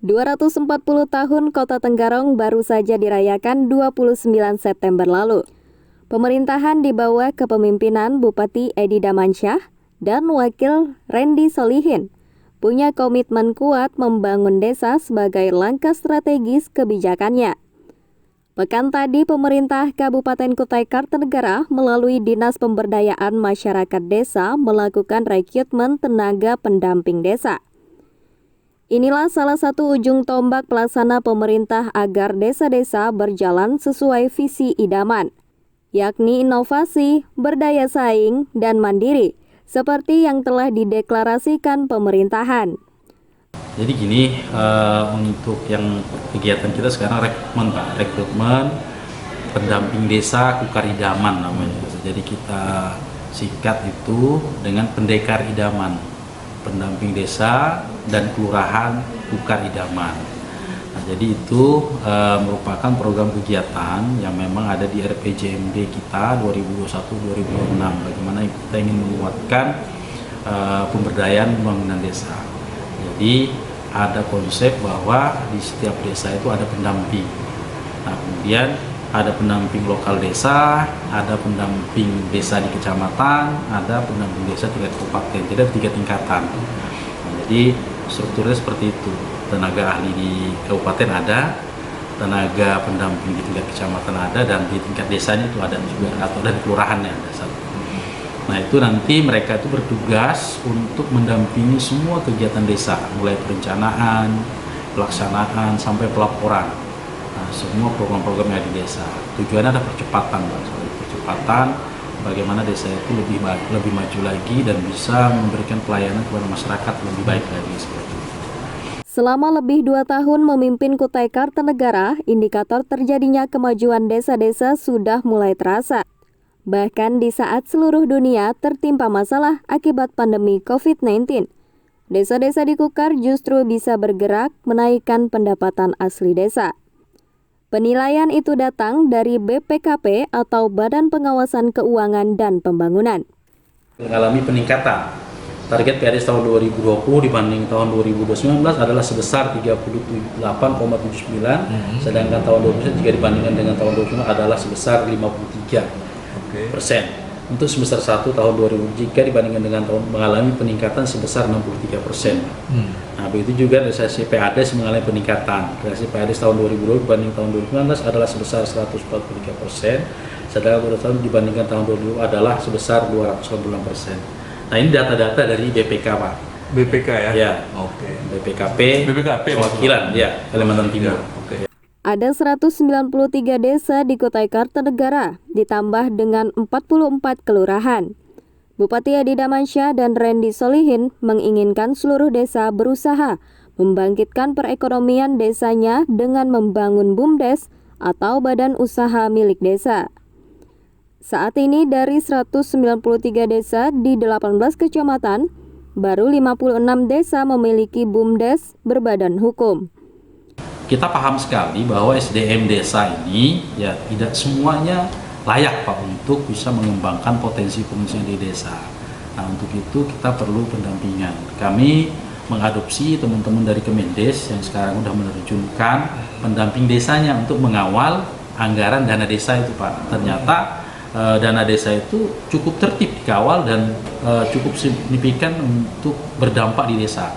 240 tahun Kota Tenggarong baru saja dirayakan 29 September lalu. Pemerintahan di bawah kepemimpinan Bupati Edi Damansyah dan Wakil Randy Solihin punya komitmen kuat membangun desa sebagai langkah strategis kebijakannya. Pekan tadi, pemerintah Kabupaten Kutai Kartanegara melalui Dinas Pemberdayaan Masyarakat Desa melakukan rekrutmen tenaga pendamping desa. Inilah salah satu ujung tombak pelaksana pemerintah agar desa-desa berjalan sesuai visi idaman, yakni inovasi, berdaya saing, dan mandiri, seperti yang telah dideklarasikan pemerintahan. Jadi gini, untuk yang kegiatan kita sekarang rekrutmen pendamping desa Kukar Idaman namanya. Jadi kita sikat itu dengan pendekar idaman, pendamping desa dan kelurahan Kukar Idaman. Nah, jadi itu merupakan program kegiatan yang memang ada di RPJMD kita 2021-2026. Bagaimana kita ingin menguatkan pemberdayaan pembangunan desa. Jadi ada konsep bahwa di setiap desa itu ada pendamping. Nah, kemudian ada pendamping lokal desa, ada pendamping desa di kecamatan, ada pendamping desa tingkat kabupaten. Jadi ada 3 tingkatan. Nah, jadi strukturnya seperti itu. Tenaga ahli di kabupaten ada, tenaga pendamping di tingkat kecamatan ada, dan di tingkat desanya itu ada juga, atau dari kelurahannya ada satu. Nah, itu nanti mereka itu bertugas untuk mendampingi semua kegiatan desa, mulai perencanaan, pelaksanaan, sampai pelaporan. Nah, semua program-program yang ada di desa. Tujuannya ada percepatan, Pak. Percepatan bagaimana desa itu lebih maju lagi dan bisa memberikan pelayanan kepada masyarakat lebih baik lagi seperti itu. Selama lebih 2 tahun memimpin Kutai Kartanegara, indikator terjadinya kemajuan desa-desa sudah mulai terasa. Bahkan di saat seluruh dunia tertimpa masalah akibat pandemi COVID-19, desa-desa di Kukar justru bisa bergerak menaikkan pendapatan asli desa. Penilaian itu datang dari BPKP atau Badan Pengawasan Keuangan dan Pembangunan. Mengalami peningkatan. Target PAD tahun 2020 dibanding tahun 2019 adalah sebesar 38,79, sedangkan tahun 2020 jika dibandingkan dengan tahun 2019 adalah sebesar 53%. Untuk semester 1 tahun 2000 jika dibandingkan dengan tahun mengalami peningkatan sebesar 63%. Nah, begitu juga realisasi PAD mengalami peningkatan. Realisasi PAD tahun 2020 dibanding tahun 2019 adalah sebesar 143%, sedangkan tahun dibandingkan tahun 2020 adalah sebesar 286%. Nah, ini data-data dari BPK, Pak. BPK ya? Ya. Oke. BPKP Perwakilan ya, Kalimantan Timur. Oke. Ada 193 desa di Kutai Kartanegara, ditambah dengan 44 kelurahan. Bupati Edi Damansyah dan Randy Solihin menginginkan seluruh desa berusaha membangkitkan perekonomian desanya dengan membangun BUMDes atau badan usaha milik desa. Saat ini dari 193 desa di 18 kecamatan, baru 56 desa memiliki BUMDes berbadan hukum. Kita paham sekali bahwa SDM desa ini ya tidak semuanya layak, Pak, untuk bisa mengembangkan potensi di desa. Nah, untuk itu kita perlu pendampingan. Kami mengadopsi teman-teman dari Kemendes yang sekarang sudah menerjunkan pendamping desanya untuk mengawal anggaran dana desa itu, Pak. Ternyata dana desa itu cukup tertib dikawal dan cukup signifikan untuk berdampak di desa.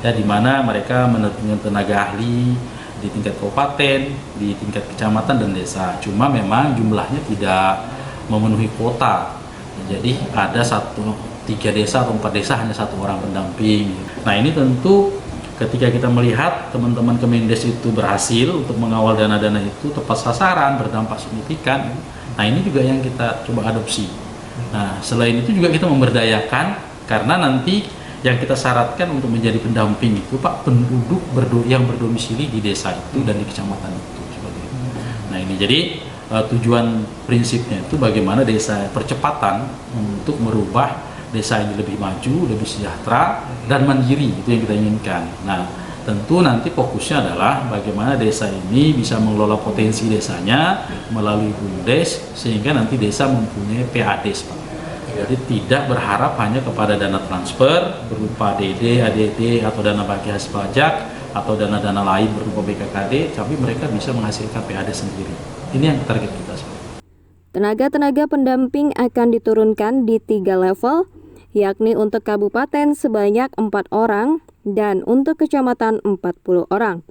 Ya, di mana mereka menerjunkan tenaga ahli di tingkat kabupaten, di tingkat kecamatan dan desa. Cuma memang jumlahnya tidak memenuhi kuota. Jadi ada 3 desa atau 4 desa hanya 1 orang pendamping. Nah, ini tentu ketika kita melihat teman-teman Kemendes itu berhasil untuk mengawal dana-dana itu tepat sasaran, berdampak signifikan. Nah, ini juga yang kita coba adopsi. Nah, selain itu juga kita memberdayakan, karena nanti yang kita syaratkan untuk menjadi pendamping itu, Pak, penduduk yang berdomisili di desa itu dan di kecamatan itu. Nah, ini jadi tujuan prinsipnya itu bagaimana desa percepatan untuk merubah desa ini lebih maju, lebih sejahtera dan mandiri, itu yang kita inginkan. Nah, tentu nanti fokusnya adalah bagaimana desa ini bisa mengelola potensi desanya melalui BUMDes sehingga nanti desa mempunyai PADes, Pak. Jadi tidak berharap hanya kepada dana transfer berupa DD, ADD atau dana bagi hasil pajak, atau dana-dana lain berupa BKKD, tapi mereka bisa menghasilkan PAD sendiri. Ini yang target kita. Tenaga-tenaga pendamping akan diturunkan di 3 level, yakni untuk kabupaten sebanyak 4 orang dan untuk kecamatan 40 orang.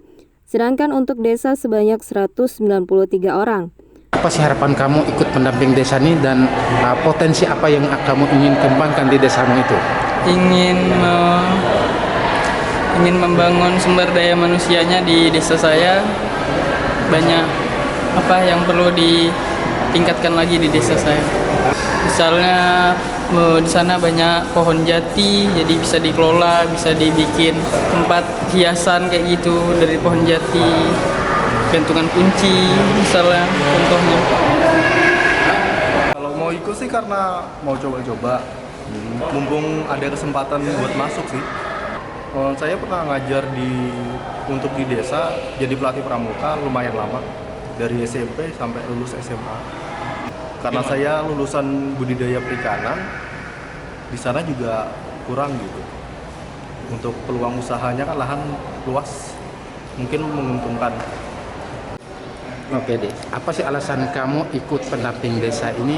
Sedangkan untuk desa sebanyak 193 orang. Apa sih harapan kamu ikut pendamping desa ini dan potensi apa yang kamu ingin kembangkan di desamu itu? Ingin membangun sumber daya manusianya di desa saya. Banyak apa yang perlu ditingkatkan lagi di desa saya. Misalnya di sana banyak pohon jati, jadi bisa dikelola, bisa dibikin tempat hiasan kayak gitu dari pohon jati, gantungan kunci misalnya contohnya. Kalau mau ikut sih karena mau coba-coba, mumpung ada kesempatan buat masuk sih. Saya pernah ngajar untuk di desa, jadi pelatih pramuka lumayan lama, dari SMP sampai lulus SMA. Karena saya lulusan budidaya perikanan, di sana juga kurang gitu. Untuk peluang usahanya kan lahan luas, mungkin menguntungkan. Oke deh, apa sih alasan kamu ikut pendamping desa ini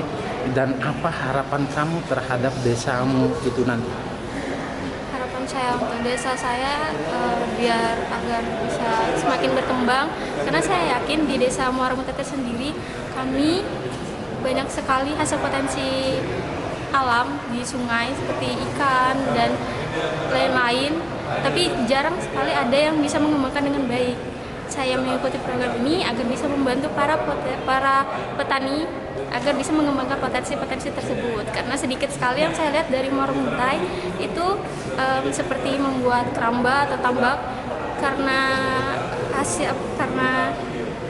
dan apa harapan kamu terhadap desamu itu nanti? Harapan saya untuk desa saya biar agar bisa semakin berkembang, karena saya yakin di desa Muara Mutete sendiri kami banyak sekali hasil potensi alam di sungai seperti ikan dan lain-lain, tapi jarang sekali ada yang bisa mengembangkan dengan baik. Saya mengikuti program ini agar bisa membantu para petani agar bisa mengembangkan potensi-potensi tersebut, karena sedikit sekali yang saya lihat dari Muara Muntai itu seperti membuat keramba atau tambak karena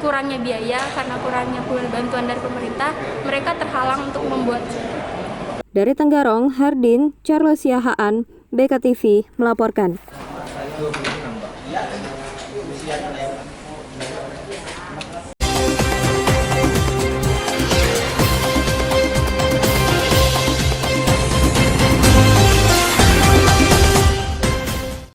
kurangnya biaya, karena kurangnya bantuan dari pemerintah, mereka terhalang untuk membuat. Dari Tenggarong, Hardin, Charles Yahaan, BKTV melaporkan.